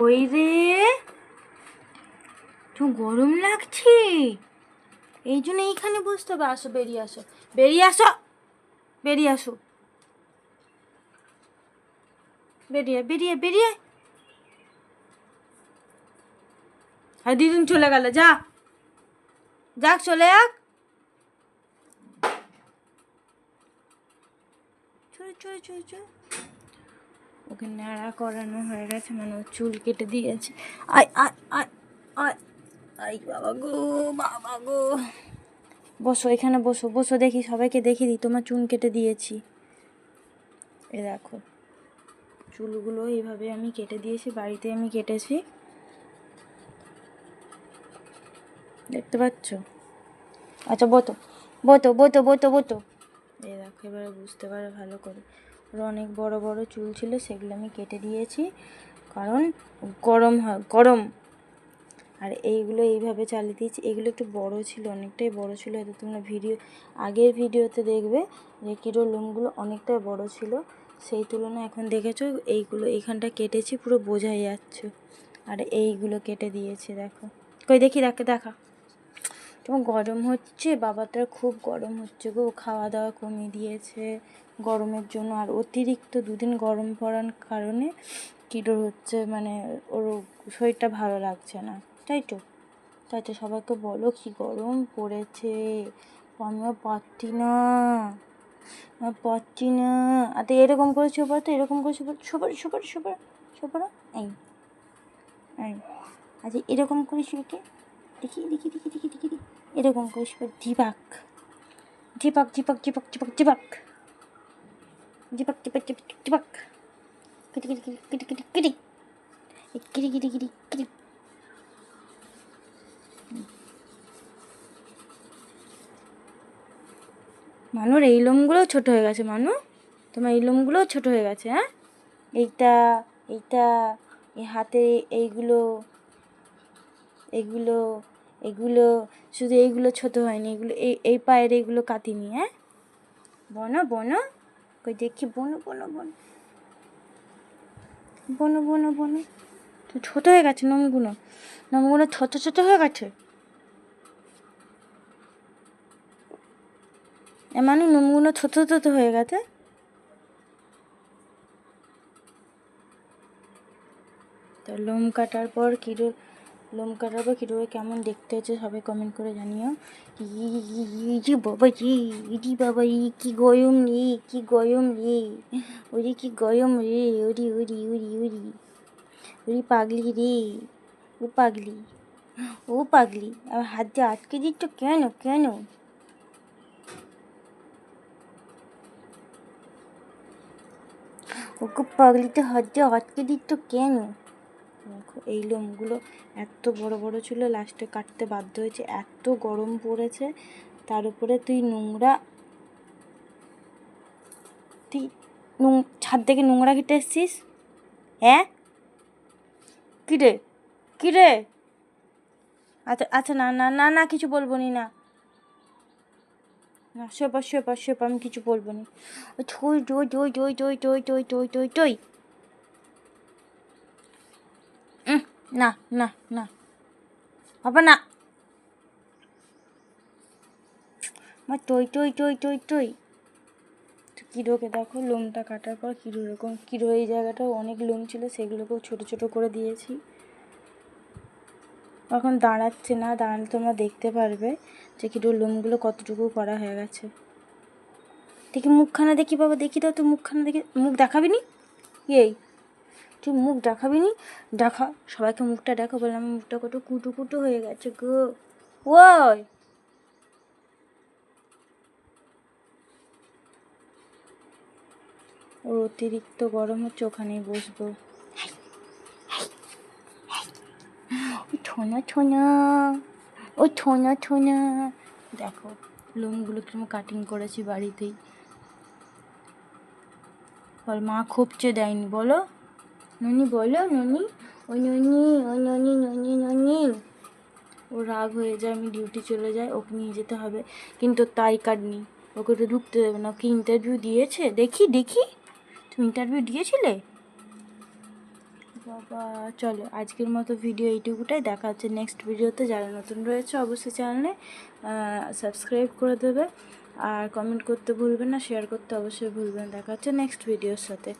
ওই রে, তো গরম লাগছে, এই জন্য এইখানে বসতে হবে। আসো, বেরিয়ে আসো, বেরিয়ে আসো, বেরিয়ে আসো, বেরিয়ে বেরিয়ে বেরিয়ে। আর দিদুন চলে গেল, যা যাক, চলে যাক। চলে চলে চলে চলে। ওকে ন্যাড়া করানো হয়ে গেছে, মানে ওর চুল কেটে দিয়েছে। আয় আয় আয় আয় আয়, বাবা গো, বাবা গো। বসো এখানে, বসো বসো, দেখি সবাইকে দেখিয়ে দিই তোমার চুল কেটে দিয়েছি। এ দেখো, চুলগুলো এইভাবে আমি কেটে দিয়েছি, বাড়িতে আমি কেটেছি, দেখতে পাচ্ছ? আচ্ছা বোতো বোতো বোতো বোতো বোতো। এই দেখো, এবারে বুঝতে পারো ভালো করে। ওর অনেক বড় বড় চুল ছিল, সেগুলো আমি কেটে দিয়েছি, কারণ গরম হয়, গরম। আর এইগুলো এইভাবে চালিয়ে দিয়েছি। এগুলো একটু বড় ছিল, অনেকটাই বড় ছিল, হয়তো তোমরা আগের ভিডিওতে দেখবে যে কিরো লোমগুলো অনেকটাই বড় ছিল, সেই তুলনায় এখন দেখেছো এইগুলো এইখানটা কেটেছি, পুরো বোঝাই যাচ্ছে। আর এইগুলো কেটে দিয়েছি, দেখো। কই দেখি, দেখা। তোমার গরম হচ্ছে, বাবাটার খুব গরম হচ্ছে গো, খাওয়া দাওয়া কমিয়ে দিয়েছে গরমের জন্য। আর অতিরিক্ত দুদিন গরম পড়ার কারণে কিডোর হচ্ছে, মানে ওর শরীরটা ভালো লাগছে না, তাই তো সবাইকে বলো কি গরম পড়েছে, আমিও পারছি না, আর তো এরকম করে শোবার, তো এরকম করে শোবার এই এই, আচ্ছা এরকম করে শুয়ে, দেখি এরকম করে শুয়ে, ঝিপাক ঝিপাক ঝিপাক ঝিপাক ঝিপাক ঝিপাক ঝিপাক ঝিপাক ঝিপাক ঝিপাক, কিটি কিটি কিটি কিটি কিটি কিটি কিটি কিটি কিটি। মানুর এই লোমগুলোও ছোট হয়ে গেছে, মানু তোমার এই লোমগুলোও ছোট হয়ে গেছে। হ্যাঁ, এইটা এইটা, এই হাতে এইগুলো এগুলো এগুলো, শুধু এইগুলো ছোট হয়নি, এগুলো এই পায়ের এইগুলো কাটিনি। হ্যাঁ, বনো কই দেখি, বনো তো ছোট হয়ে গেছে নোমগুলো ছোট হয়ে গেছে। মানে নোমগুলো ছোট হয়ে গেছে। তো লোম কাটার পর কিরো কেমন দেখতে হচ্ছে সবাই কমেন্ট করে জানিও। বাবা কি গরম রে, ওরে কি গরম রে, ওরে পাগলি রে, ও পাগলি আর হাত দিয়ে আটকে দিচ্ছ কেন? ওকে পাগলিতে হাত দিয়ে আটকে দিচ্ছ কেন? দেখো, এই লোমগুলো এত বড় বড় ছিল, লাস্টে কাটতে বাধ্য হয়েছে, এত গরম পড়েছে। তার উপরে তুই ছাদ থেকে নোংরা ঘেটে এসছিস। হ্যাঁ, কিরে আচ্ছা না কিছু বলবো নি, না শুয়ে পর, আমি কিছু বলবো নি। টই না বাবা, না আমার টই। কিরোকে দেখো, লোমটা কাটার পর কিরো এই জায়গাটাও অনেক লোম ছিল, সেগুলোকেও ছোট করে দিয়েছি। এখন দাঁড়াচ্ছে না, দাঁড়ালে তোমরা দেখতে পারবে যে কিরোর লোমগুলো কতটুকু করা হয়ে গেছে। দেখি মুখখানা, দেখি বাবা, দেখি দাও তো মুখখানা, দেখি। মুখ দেখাবি নি? তুই মুখ দেখাবি নি? দেখা, সবাইকে মুখটা দেখো, বলে আমার মুখটা কত কুটু হয়ে গেছে গো। ওই ওর অতিরিক্ত গরম হচ্ছে, ওখানেই বসবো। ছোনা দেখো, লোমগুলো কিরকম কাটিং করেছি বাড়িতেই। বল, মা খোপচে দেয়নি, বলো ননি, বলো ননি, ও ননি। ও রাগ হয়ে যায়, আমি ডিউটি চলে যাই, ওকে নিয়ে যেতে হবে, কিন্তু তাই কাটনি, ওকে তো ঢুকতে দেবে না। ওকে ইন্টারভিউ দিয়েছে, দেখি তুমি ইন্টারভিউ দিয়েছিলে? চলো আজকের মতো ভিডিও এইটুকুটাই, দেখা হচ্ছে নেক্সট ভিডিওতে। যারা নতুন রয়েছে অবশ্যই চ্যানেলে সাবস্ক্রাইব করে দেবে, আর কমেন্ট করতে ভুলবেন না, শেয়ার করতে অবশ্যই ভুলবেন না। দেখা হচ্ছে নেক্সট ভিডিওর সাথে।